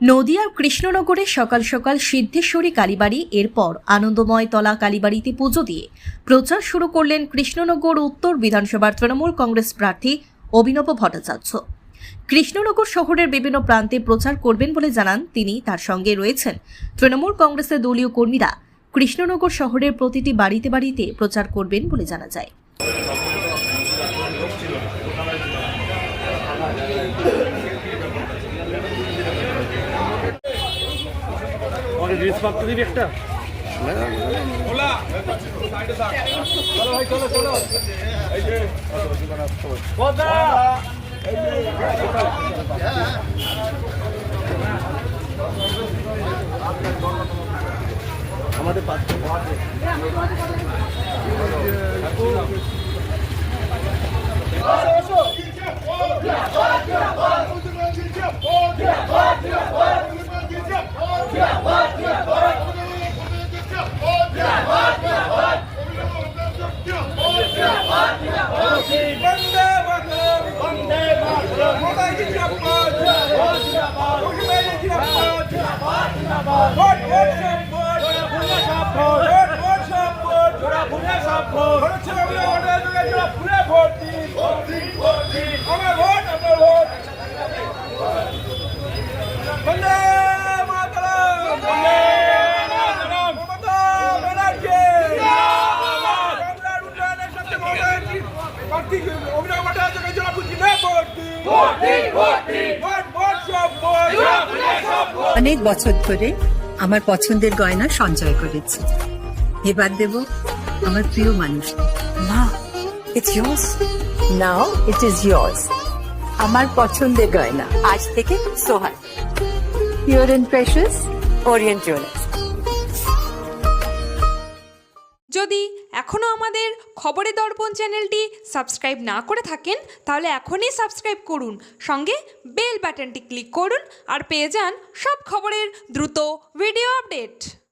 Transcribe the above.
নদিয়ার কৃষ্ণনগরে সকাল সকাল সিদ্ধেশ্বরী কালীবাড়ি, এরপর আনন্দময় তলা কালীবাড়িতে পুজো দিয়ে প্রচার শুরু করলেন কৃষ্ণনগর উত্তর বিধানসভার তৃণমূল কংগ্রেস প্রার্থী অভিনব ভট্টাচার্য। কৃষ্ণনগর শহরের বিভিন্ন প্রান্তে প্রচার করবেন বলে জানান তিনি। তার সঙ্গে রয়েছেন তৃণমূল কংগ্রেসের দলীয় কর্মীরা। কৃষ্ণনগর শহরের প্রতিটি বাড়িতে বাড়িতে প্রচার করবেন বলে জানা যায়। একটা আমাদের অনেক বছর ধরে আমার পছন্দের গয়না সঞ্চয় করেছি। এবার দেব আমার প্রিয় মানুষ। মা, it's yours. Now it is yours. আমার পছন্দের গয়না আজ থেকে Sohan, pure and precious Orient Jewellers. যদি এখনও আমাদের খবরের দর্পণ চ্যানেলটি সাবস্ক্রাইব না করে থাকেন তাহলে এখনই সাবস্ক্রাইব করুন, সঙ্গে বেল বাটনটি ক্লিক করুন আর পেয়ে যান সব খবরের দ্রুত ভিডিও আপডেট।